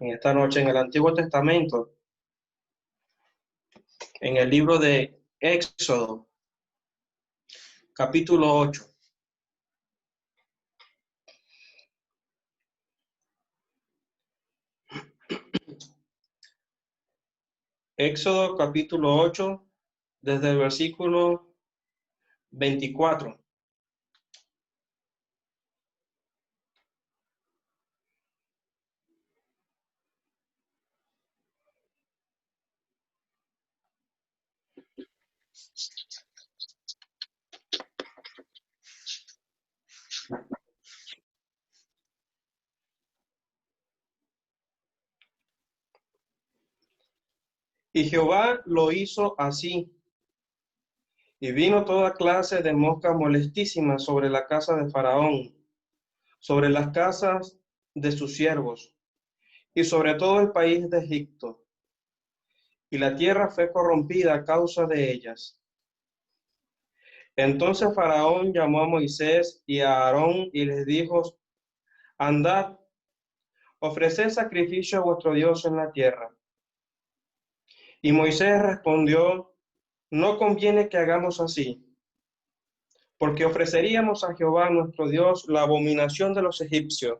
en esta noche en el Antiguo Testamento, en el libro de Éxodo, capítulo 8. Éxodo, capítulo 8, desde el versículo 24. Y Jehová lo hizo así, y vino toda clase de moscas molestísimas sobre la casa de Faraón, sobre las casas de sus siervos, y sobre todo el país de Egipto. Y la tierra fue corrompida a causa de ellas. Entonces Faraón llamó a Moisés y a Aarón y les dijo: Andad, ofreced sacrificio a vuestro Dios en la tierra. Y Moisés respondió: No conviene que hagamos así, porque ofreceríamos a Jehová nuestro Dios la abominación de los egipcios.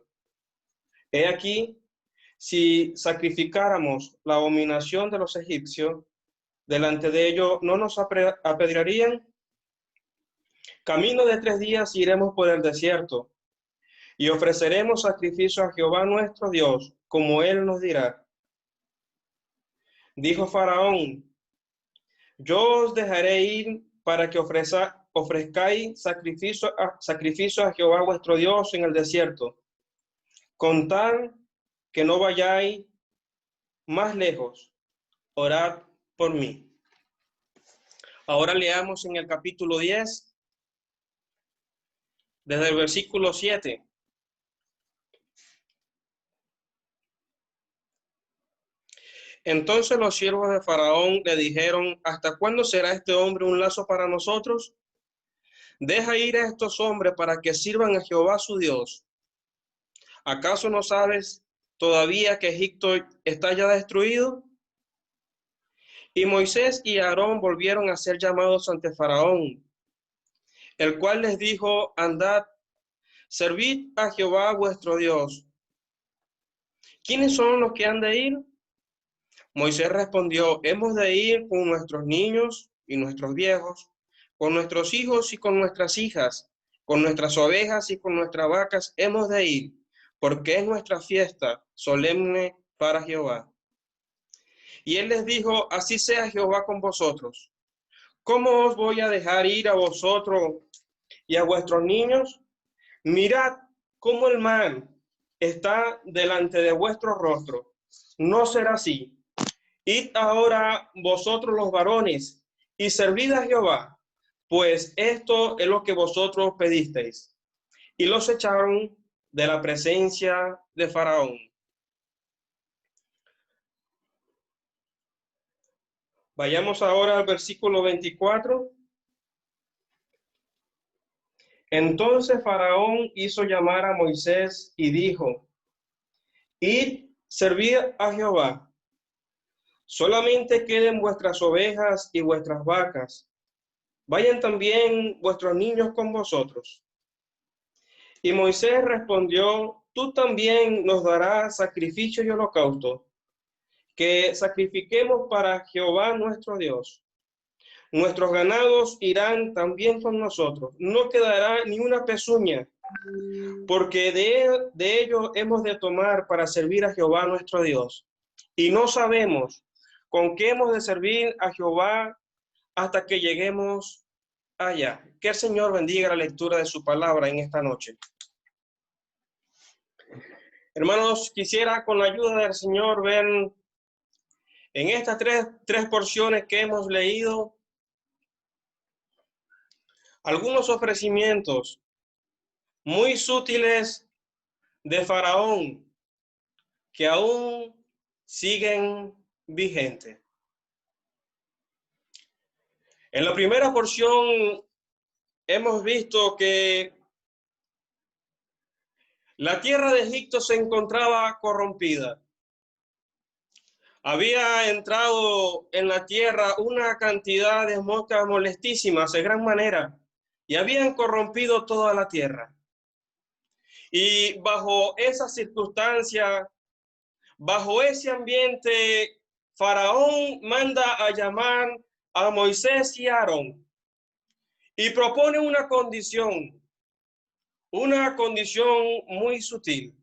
He aquí, si sacrificáramos la abominación de los egipcios, delante de ellos no nos apedrearían. Camino de 3 días iremos por el desierto, y ofreceremos sacrificio a Jehová nuestro Dios, como él nos dirá. Dijo Faraón: Yo os dejaré ir para que ofrezcáis sacrificio a Jehová vuestro Dios en el desierto, con tal que no vayáis más lejos. Orad por mí. Ahora leamos en el capítulo 10, desde el versículo 7. Entonces los siervos de Faraón le dijeron: ¿Hasta cuándo será este hombre un lazo para nosotros? Deja ir a estos hombres para que sirvan a Jehová su Dios. ¿Acaso no sabes todavía que Egipto está ya destruido? Y Moisés y Aarón volvieron a ser llamados ante Faraón, el cual les dijo: Andad, servid a Jehová vuestro Dios. ¿Quiénes son los que han de ir? Moisés respondió: Hemos de ir con nuestros niños y nuestros viejos, con nuestros hijos y con nuestras hijas, con nuestras ovejas y con nuestras vacas hemos de ir, porque es nuestra fiesta solemne para Jehová. Y él les dijo: Así sea Jehová con vosotros. ¿Cómo os voy a dejar ir a vosotros y a vuestros niños? Mirad cómo el mal está delante de vuestro rostro. No será así. Id ahora vosotros los varones y servid a Jehová, pues esto es lo que vosotros pedisteis. Y los echaron de la presencia de Faraón. Vayamos ahora al versículo 24. Entonces Faraón hizo llamar a Moisés y dijo: Id, servid a Jehová. Solamente queden vuestras ovejas y vuestras vacas. Vayan también vuestros niños con vosotros. Y Moisés respondió: Tú también nos darás sacrificio y holocausto, que sacrifiquemos para Jehová nuestro Dios. Nuestros ganados irán también con nosotros. No quedará ni una pezuña, porque de ellos hemos de tomar para servir a Jehová nuestro Dios. Y no sabemos con qué hemos de servir a Jehová hasta que lleguemos allá. Que el Señor bendiga la lectura de su palabra en esta noche. Hermanos, quisiera con la ayuda del Señor ver en estas tres porciones que hemos leído algunos ofrecimientos muy sutiles de Faraón que aún siguen vigentes. En la primera porción hemos visto que la tierra de Egipto se encontraba corrompida. Había entrado en la tierra una cantidad de moscas molestísimas de gran manera y habían corrompido toda la tierra. Y bajo esa circunstancia, bajo ese ambiente, Faraón manda a llamar a Moisés y a Aarón y propone una condición muy sutil: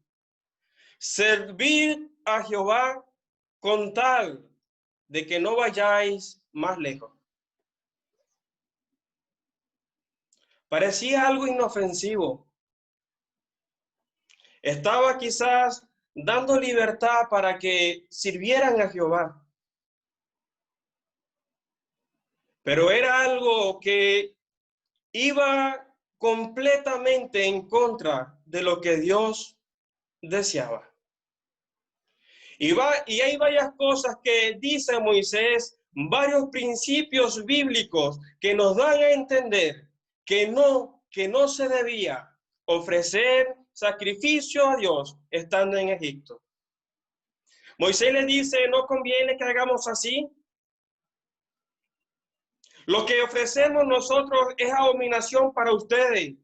servir a Jehová con tal de que no vayáis más lejos. Parecía algo inofensivo. Estaba quizás dando libertad para que sirvieran a Jehová. Pero era algo que iba completamente en contra de lo que Dios deseaba. Y hay varias cosas que dice Moisés, varios principios bíblicos que nos dan a entender que no se debía ofrecer sacrificio a Dios estando en Egipto. Moisés le dice, no conviene que hagamos así. Lo que ofrecemos nosotros es abominación para ustedes.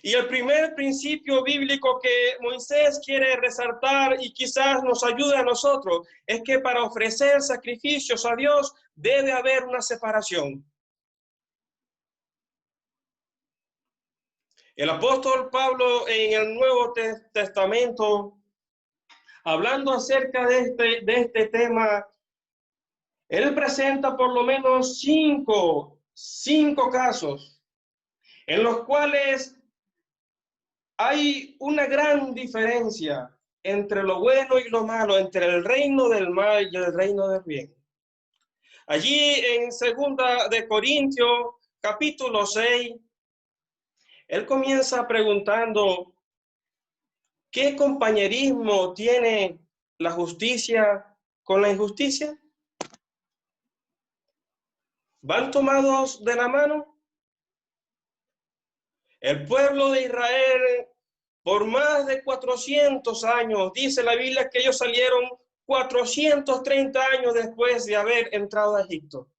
Y el primer principio bíblico que Moisés quiere resaltar y quizás nos ayude a nosotros es que para ofrecer sacrificios a Dios debe haber una separación. El apóstol Pablo en el Nuevo Testamento, hablando acerca de este tema, él presenta por lo menos cinco casos en los cuales hay una gran diferencia entre lo bueno y lo malo, entre el reino del mal y el reino del bien. Allí en 2 de Corintios, capítulo 6, él comienza preguntando, ¿qué compañerismo tiene la justicia con la injusticia? ¿Van tomados de la mano? El pueblo de Israel, por más de 400 años, dice la Biblia que ellos salieron 430 años después de haber entrado a Egipto.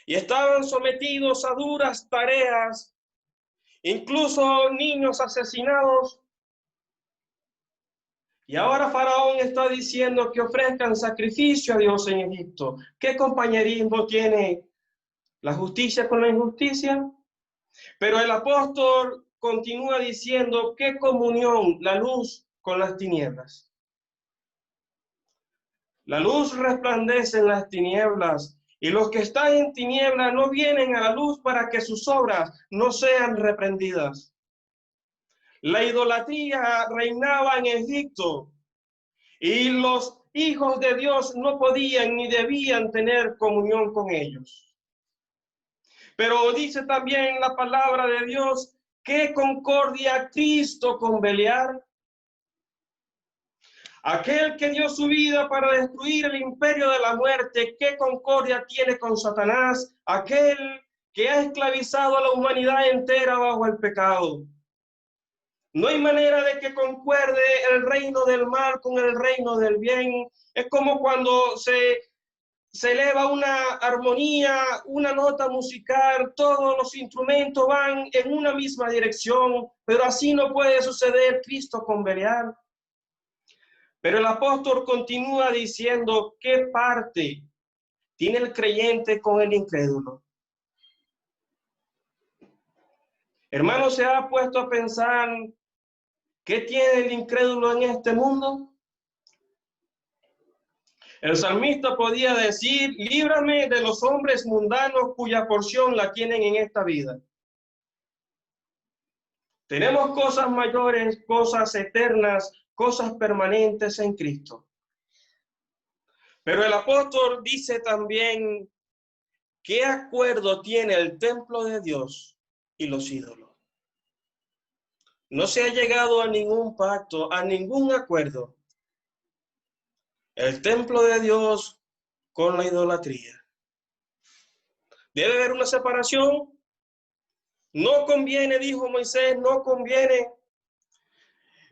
Y estaban sometidos a duras tareas, incluso niños asesinados. Y ahora Faraón está diciendo que ofrezcan sacrificio a Dios en Egipto. ¿Qué compañerismo tiene la justicia con la injusticia? Pero el apóstol continúa diciendo, ¿qué comunión la luz con las tinieblas? La luz resplandece en las tinieblas, y los que están en tinieblas no vienen a la luz para que sus obras no sean reprendidas. La idolatría reinaba en Egipto, y los hijos de Dios no podían ni debían tener comunión con ellos. Pero dice también la palabra de Dios, ¿qué concordia Cristo con Beliar? Aquel que dio su vida para destruir el imperio de la muerte, ¿qué concordia tiene con Satanás? Aquel que ha esclavizado a la humanidad entera bajo el pecado. No hay manera de que concuerde el reino del mal con el reino del bien. Es como cuando se eleva una armonía, una nota musical, todos los instrumentos van en una misma dirección, pero así no puede suceder Cristo con Belial. Pero el apóstol continúa diciendo, ¿qué parte tiene el creyente con el incrédulo? Hermano, ¿se ha puesto a pensar qué tiene el incrédulo en este mundo? El salmista podía decir, líbrame de los hombres mundanos cuya porción la tienen en esta vida. Tenemos cosas mayores, cosas eternas, cosas permanentes en Cristo. Pero el apóstol dice también, ¿qué acuerdo tiene el templo de Dios y los ídolos? No se ha llegado a ningún pacto, a ningún acuerdo. El templo de Dios con la idolatría. Debe haber una separación. No conviene, dijo Moisés, no conviene.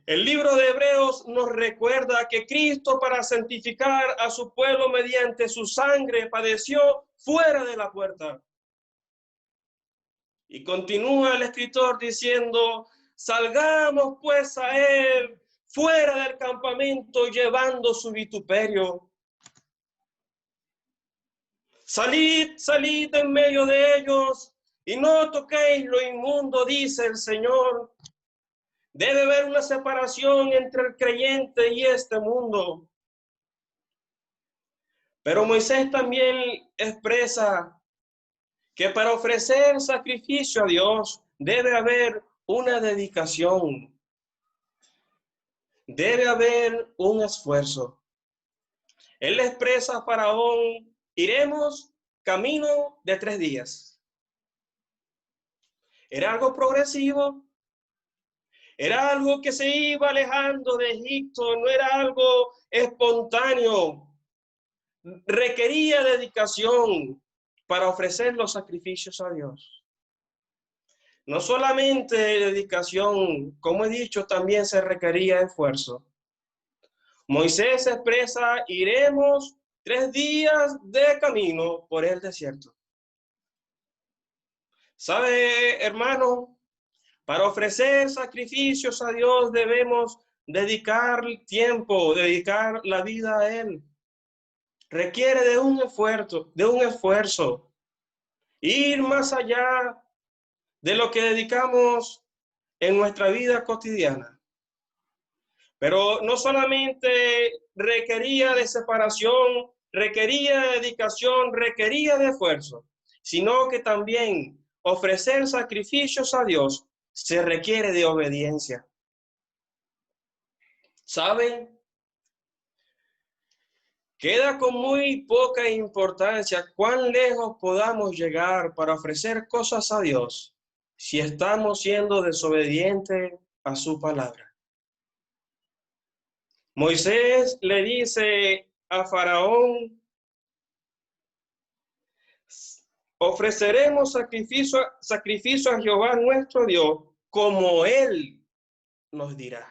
El libro de Hebreos nos recuerda que Cristo, para santificar a su pueblo mediante su sangre, padeció fuera de la puerta. Y continúa el escritor diciendo: salgamos pues a él fuera del campamento llevando su vituperio. Salid, salid en medio de ellos y no toquéis lo inmundo, dice el Señor. Debe haber una separación entre el creyente y este mundo. Pero Moisés también expresa que para ofrecer sacrificio a Dios debe haber una dedicación, debe haber un esfuerzo. Él expresa a Faraón: iremos camino de 3 días. Era algo progresivo, era algo que se iba alejando de Egipto, no era algo espontáneo. Requería dedicación para ofrecer los sacrificios a Dios. No solamente dedicación, como he dicho, también se requería esfuerzo. Moisés expresa: iremos 3 días de camino por el desierto. ¿Sabe, hermano? Para ofrecer sacrificios a Dios debemos dedicar tiempo, dedicar la vida a Él. Requiere de un esfuerzo, ir más allá de lo que dedicamos en nuestra vida cotidiana. Pero no solamente requería de separación, requería de dedicación, requería de esfuerzo, sino que también ofrecer sacrificios a Dios se requiere de obediencia. ¿Saben? Queda con muy poca importancia cuán lejos podamos llegar para ofrecer cosas a Dios si estamos siendo desobedientes a su palabra. Moisés le dice a Faraón: ofreceremos sacrificio a Jehová nuestro Dios como Él nos dirá.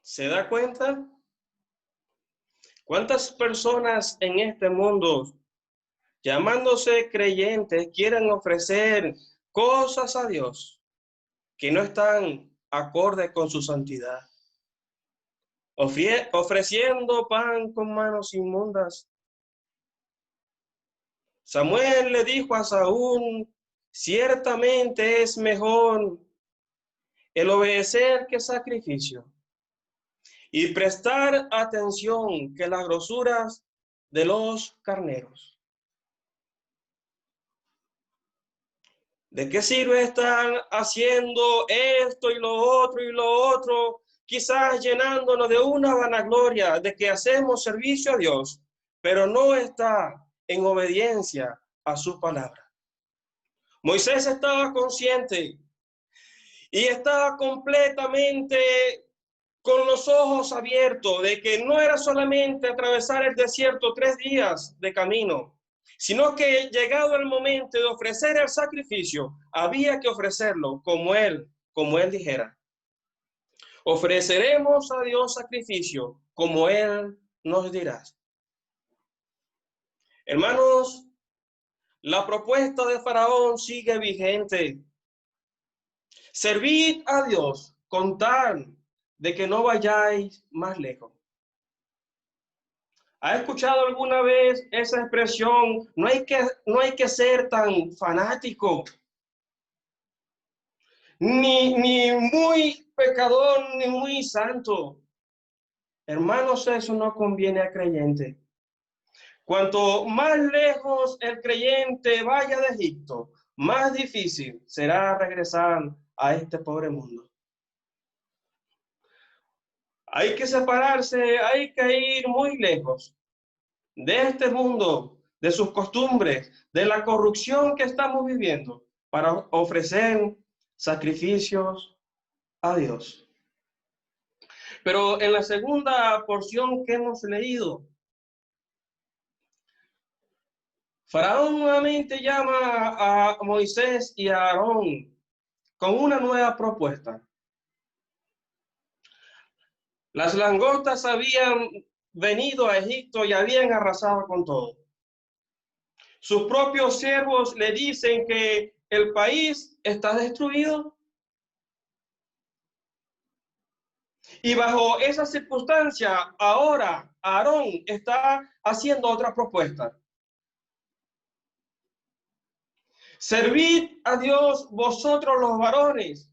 ¿Se da cuenta? ¿Cuántas personas en este mundo, llamándose creyentes, quieren ofrecer cosas a Dios que no están acorde con su santidad? Ofreciendo pan con manos inmundas. Samuel le dijo a Saúl: ciertamente es mejor el obedecer que sacrificio, y prestar atención que las grosuras de los carneros. ¿De qué sirve estar haciendo esto y lo otro, quizás llenándonos de una vanagloria de que hacemos servicio a Dios, pero no está en obediencia a su palabra? Moisés estaba consciente y estaba completamente con los ojos abiertos de que no era solamente atravesar el desierto 3 días de camino, sino que llegado el momento de ofrecer el sacrificio, había que ofrecerlo como él dijera. Ofreceremos a Dios sacrificio como Él nos dirá. Hermanos, la propuesta de Faraón sigue vigente. Servid a Dios con tal de que no vayáis más lejos. ¿Ha escuchado alguna vez esa expresión? No hay que ser tan fanático, ni muy pecador, ni muy santo. Hermanos, eso no conviene al creyente. Cuanto más lejos el creyente vaya de Egipto, más difícil será regresar a este pobre mundo. Hay que separarse, hay que ir muy lejos de este mundo, de sus costumbres, de la corrupción que estamos viviendo, para ofrecer sacrificios a Dios. Pero en la segunda porción que hemos leído, Faraón nuevamente llama a Moisés y a Aarón con una nueva propuesta. Las langostas habían venido a Egipto y habían arrasado con todo. Sus propios siervos le dicen que el país está destruido. Y bajo esa circunstancia, ahora Aarón está haciendo otra propuesta. Servid a Dios vosotros los varones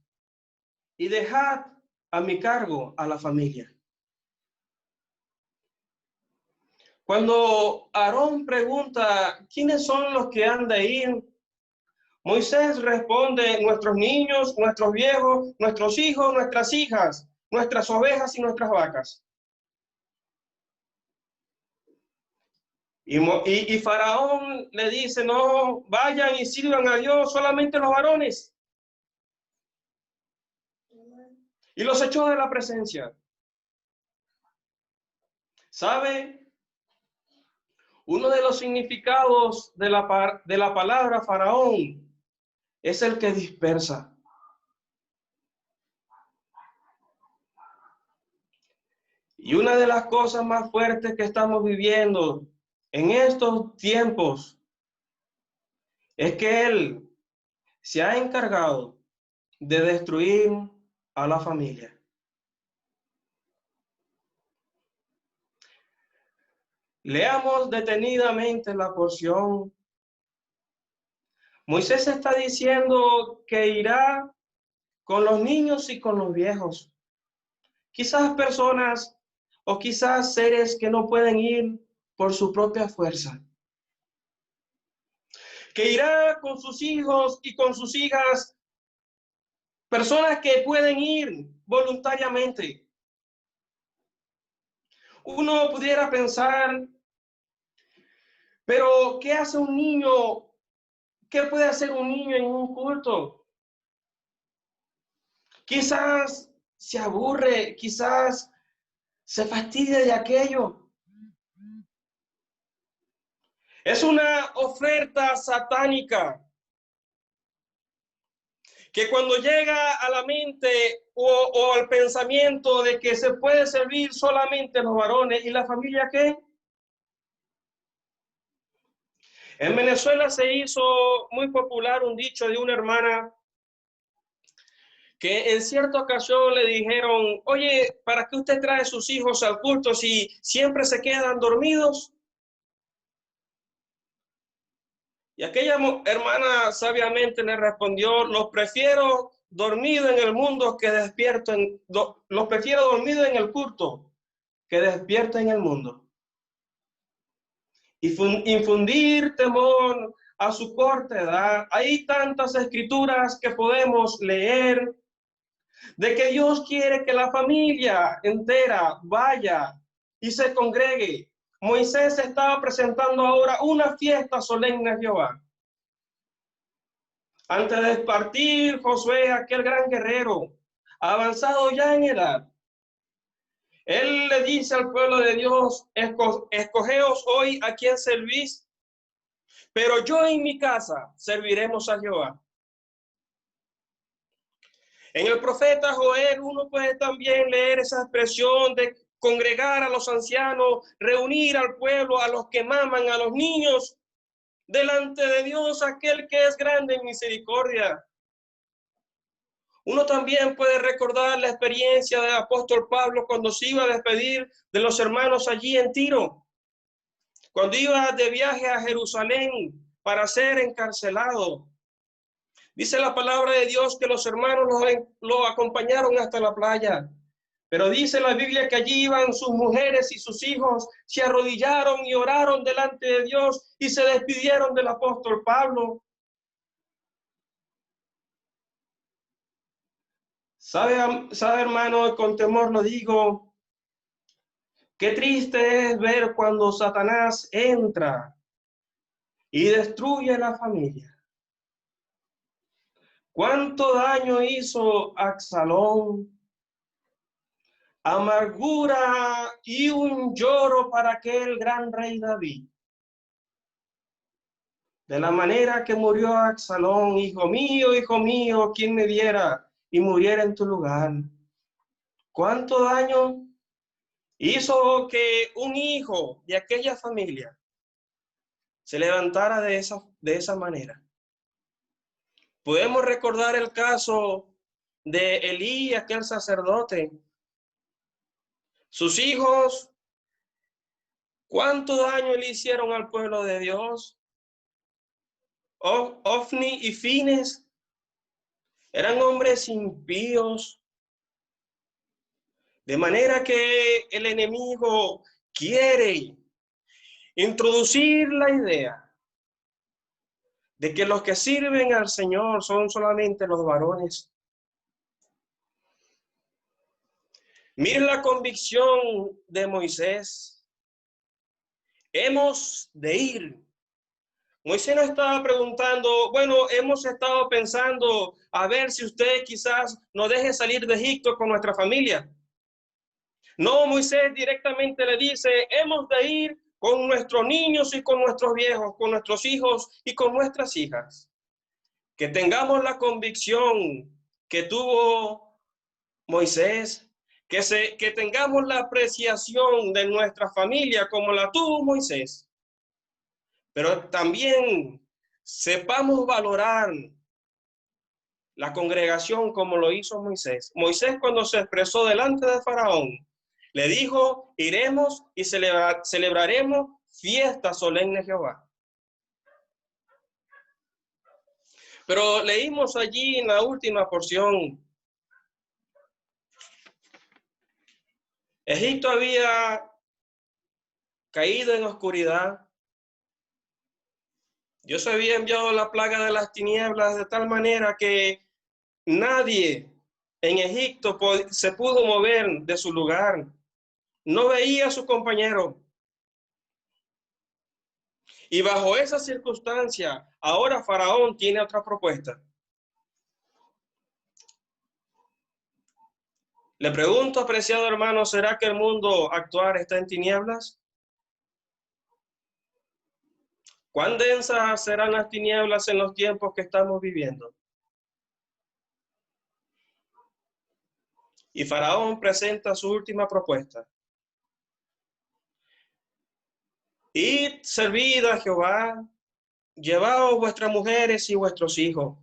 y dejad a mi cargo a la familia. Cuando Aarón pregunta, ¿quiénes son los que han de ir? Moisés responde, nuestros niños, nuestros viejos, nuestros hijos, nuestras hijas, nuestras ovejas y nuestras vacas. Y Faraón le dice, no, vayan y sirvan a Dios solamente los varones. Y los echó de la presencia. ¿Sabe? Uno de los significados de la palabra Faraón es el que dispersa. Y una de las cosas más fuertes que estamos viviendo en estos tiempos es que él se ha encargado de destruir a la familia. Leamos detenidamente la porción. Moisés está diciendo que irá con los niños y con los viejos. Quizás personas o quizás seres que no pueden ir por su propia fuerza. Que irá con sus hijos y con sus hijas, personas que pueden ir voluntariamente. Uno pudiera pensar, pero ¿qué hace un niño? ¿Qué puede hacer un niño en un culto? Quizás se aburre, quizás se fastidia de aquello. Es una oferta satánica que cuando llega a la mente o al pensamiento de que se puede servir solamente los varones y la familia, ¿qué? En Venezuela se hizo muy popular un dicho de una hermana que en cierta ocasión le dijeron, oye, ¿para qué usted trae sus hijos al culto si siempre se quedan dormidos? Y aquella hermana sabiamente le respondió, los prefiero dormido en el mundo que despierto los prefiero dormido en el culto que despierto en el mundo. Y infundir temor a su corta edad. Hay tantas escrituras que podemos leer de que Dios quiere que la familia entera vaya y se congregue. Moisés estaba presentando ahora una fiesta solemne a Jehová. Antes de partir, Josué, aquel gran guerrero, avanzado ya en edad, él le dice al pueblo de Dios, escogeos hoy a quien servís, pero yo en mi casa serviremos a Jehová. En el profeta Joel uno puede también leer esa expresión de congregar a los ancianos, reunir al pueblo, a los que maman, a los niños, delante de Dios, aquel que es grande en misericordia. Uno también puede recordar la experiencia del apóstol Pablo cuando se iba a despedir de los hermanos allí en Tiro, cuando iba de viaje a Jerusalén para ser encarcelado. Dice la palabra de Dios que los hermanos lo acompañaron hasta la playa, pero dice la Biblia que allí iban sus mujeres y sus hijos, se arrodillaron y oraron delante de Dios y se despidieron del apóstol Pablo. ¿Sabe, hermano? Con temor lo digo. Qué triste es ver cuando Satanás entra y destruye la familia. ¿Cuánto daño hizo Absalón? Amargura y un lloro para aquel gran rey David. De la manera que murió Absalón, hijo mío, ¿quién me viera y muriera en tu lugar? ¿Cuánto daño? hizo que un hijo de aquella familia se levantara de esa manera. Podemos recordar el caso de Elí, aquel sacerdote. Sus hijos, ¿cuánto daño le hicieron al pueblo de Dios? Ofni y Fines eran hombres impíos, de manera que el enemigo quiere introducir la idea de que los que sirven al Señor son solamente los varones. Miren la convicción de Moisés. Hemos de ir. Moisés no estaba preguntando, bueno, hemos estado pensando a ver si usted quizás nos deje salir de Egipto con nuestra familia. No, Moisés directamente le dice, hemos de ir con nuestros niños y con nuestros viejos, con nuestros hijos y con nuestras hijas. Que tengamos la convicción que tuvo Moisés, que tengamos la apreciación de nuestra familia como la tuvo Moisés. Pero también sepamos valorar la congregación como lo hizo Moisés. Moisés, cuando se expresó delante de Faraón, le dijo, iremos y celebraremos fiesta solemne a Jehová. Pero leímos allí en la última porción, Egipto había caído en oscuridad. Dios había enviado la plaga de las tinieblas de tal manera que nadie en Egipto se pudo mover de su lugar. No veía a su compañero. Y bajo esa circunstancia, ahora Faraón tiene otra propuesta. Le pregunto, apreciado hermano, ¿será que el mundo actual está en tinieblas? ¿Cuán densas serán las tinieblas en los tiempos que estamos viviendo? Y Faraón presenta su última propuesta. Id, servid a Jehová, llevaos vuestras mujeres y vuestros hijos,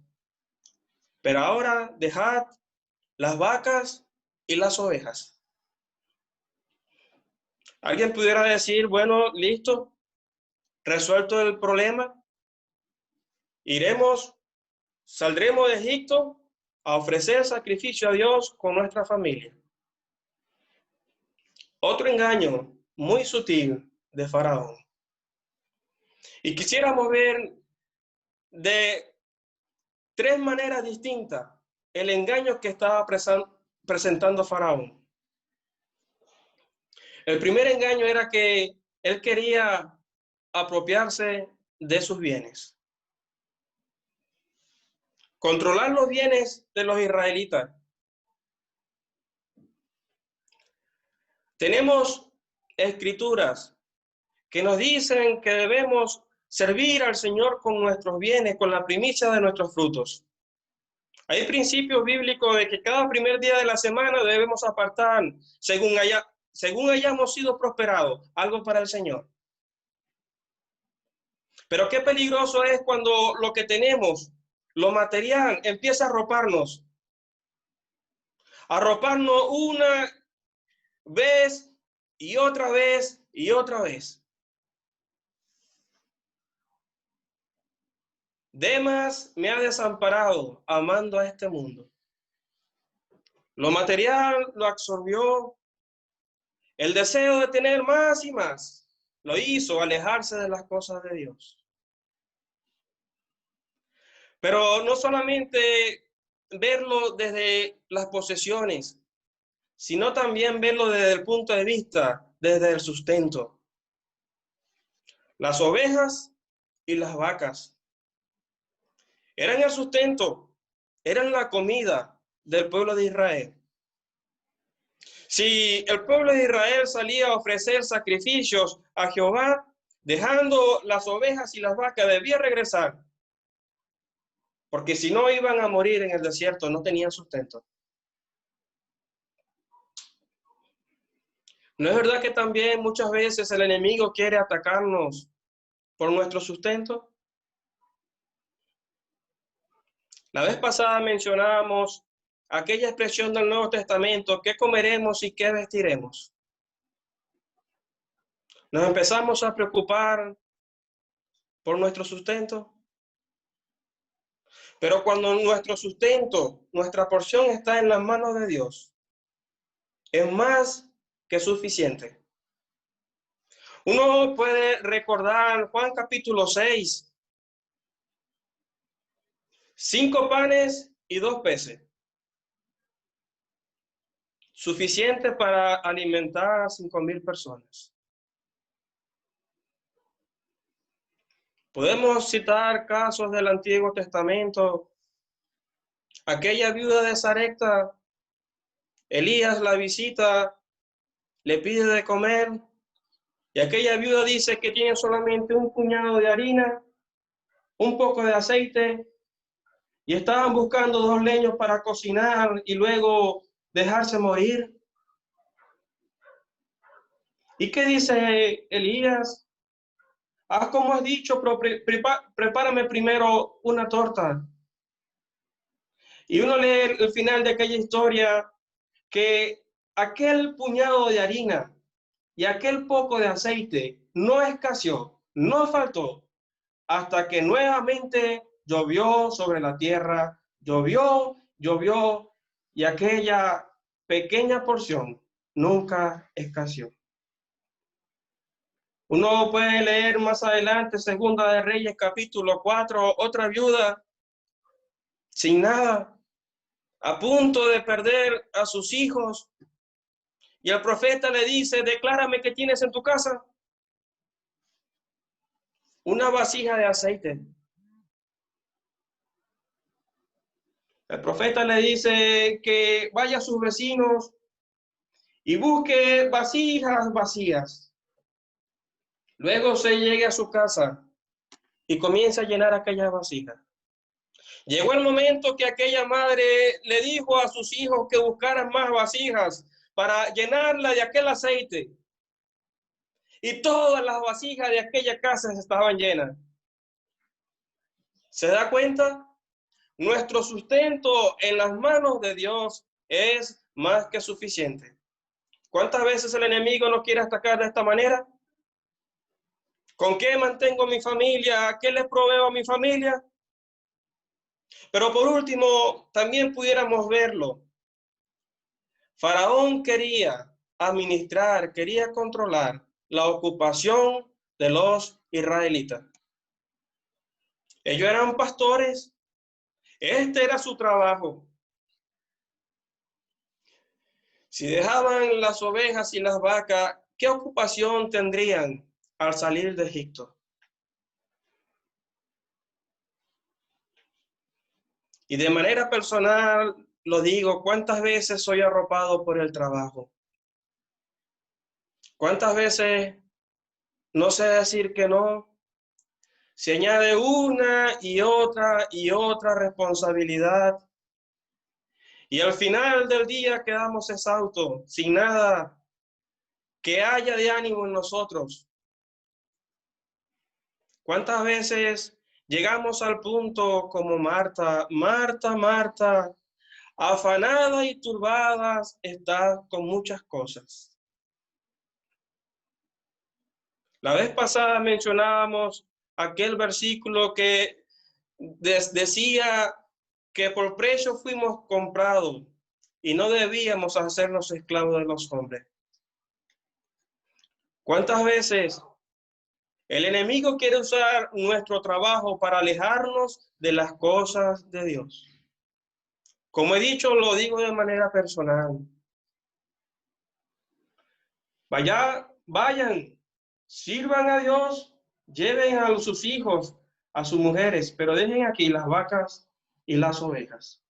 pero ahora dejad las vacas y las ovejas. Alguien pudiera decir, bueno, listo, resuelto el problema, saldremos de Egipto a ofrecer sacrificio a Dios con nuestra familia. Otro engaño muy sutil de Faraón. Y quisiéramos ver de tres maneras distintas el engaño que estaba presentando Faraón. El primer engaño era que él quería apropiarse de sus bienes, controlar los bienes de los israelitas. Tenemos escrituras que nos dicen que debemos servir al Señor con nuestros bienes, con la primicia de nuestros frutos. Hay principios bíblicos de que cada primer día de la semana debemos apartar, según hayamos sido prosperados, algo para el Señor. Pero qué peligroso es cuando lo que tenemos, lo material, empieza a arroparnos una vez y otra vez y otra vez. Demas me ha desamparado amando a este mundo. Lo material lo absorbió. El deseo de tener más y más lo hizo alejarse de las cosas de Dios. Pero no solamente verlo desde las posesiones, sino también verlo desde el punto de vista, desde el sustento. Las ovejas y las vacas eran el sustento, eran la comida del pueblo de Israel. Si el pueblo de Israel salía a ofrecer sacrificios a Jehová, dejando las ovejas y las vacas, debía regresar, porque si no iban a morir en el desierto, no tenían sustento. ¿No es verdad que también muchas veces el enemigo quiere atacarnos por nuestro sustento? La vez pasada mencionábamos aquella expresión del Nuevo Testamento: ¿qué comeremos y qué vestiremos? Nos empezamos a preocupar por nuestro sustento. Pero cuando nuestro sustento, nuestra porción está en las manos de Dios, es más que suficiente. Uno puede recordar Juan capítulo 6, 5 panes y 2 peces, suficiente para alimentar a 5,000 personas. Podemos citar casos del Antiguo Testamento. Aquella viuda de Sarepta, Elías la visita, le pide de comer, y aquella viuda dice que tiene solamente un puñado de harina, un poco de aceite, y estaban buscando 2 leños para cocinar y luego dejarse morir. ¿Y qué dice Elías? Haz como has dicho, pero prepárame primero una torta. Y uno lee el final de aquella historia, que aquel puñado de harina y aquel poco de aceite no escaseó, no faltó, hasta que nuevamente llovió sobre la tierra, llovió, y aquella pequeña porción nunca escaseó. Uno puede leer más adelante, Segunda de Reyes, capítulo 4, otra viuda sin nada, a punto de perder a sus hijos, y el profeta le dice: declárame qué tienes en tu casa. Una vasija de aceite. El profeta le dice que vaya a sus vecinos y busque vasijas vacías. Luego se llegue a su casa y comienza a llenar aquella vasija. Llegó el momento que aquella madre le dijo a sus hijos que buscaran más vasijas para llenarla de aquel aceite. Y todas las vasijas de aquella casa estaban llenas. ¿Se da cuenta? Nuestro sustento en las manos de Dios es más que suficiente. ¿Cuántas veces el enemigo nos quiere atacar de esta manera? ¿Con qué mantengo mi familia? ¿Qué le proveo a mi familia? Pero por último, también pudiéramos verlo. Faraón quería administrar, quería controlar la ocupación de los israelitas. Ellos eran pastores, este era su trabajo. Si dejaban las ovejas y las vacas, ¿qué ocupación tendrían al salir de Egipto? Y de manera personal lo digo: ¿cuántas veces soy arropado por el trabajo? ¿Cuántas veces no sé decir que no? Se añade una y otra responsabilidad, y al final del día quedamos exhaustos, sin nada que haya de ánimo en nosotros. ¿Cuántas veces llegamos al punto como Marta? Marta, afanada y turbada está con muchas cosas. La vez pasada mencionábamos aquel versículo que decía que por precio fuimos comprados y no debíamos hacernos esclavos de los hombres. ¿Cuántas veces el enemigo quiere usar nuestro trabajo para alejarnos de las cosas de Dios? Como he dicho, lo digo de manera personal. Vayan, sirvan a Dios, lleven a sus hijos, a sus mujeres, pero dejen aquí las vacas y las ovejas.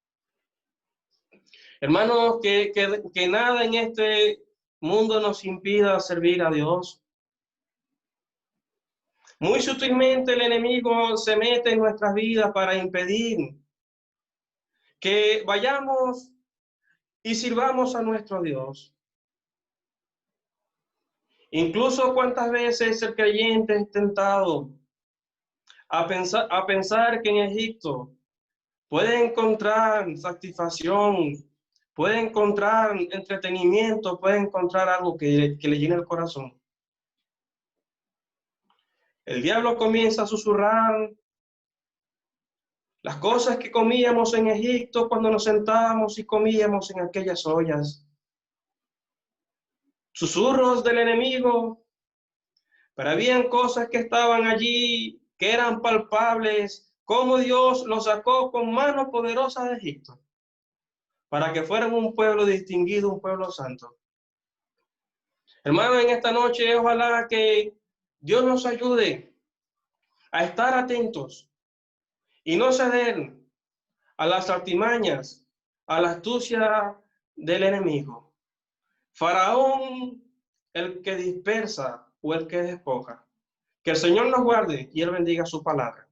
Hermanos, que nada en este mundo nos impida servir a Dios. Muy sutilmente el enemigo se mete en nuestras vidas para impedir que vayamos y sirvamos a nuestro Dios. Incluso cuántas veces el creyente es tentado a pensar que en Egipto puede encontrar satisfacción, puede encontrar entretenimiento, puede encontrar algo que le llene el corazón. El diablo comienza a susurrar las cosas que comíamos en Egipto cuando nos sentábamos y comíamos en aquellas ollas. Susurros del enemigo, pero habían cosas que estaban allí que eran palpables, como Dios los sacó con mano poderosa de Egipto, para que fueran un pueblo distinguido, un pueblo santo. Hermano, en esta noche ojalá que Dios nos ayude a estar atentos y no ceder a las artimañas, a la astucia del enemigo. Faraón, el que dispersa o el que despoja. Que el Señor nos guarde y Él bendiga su palabra.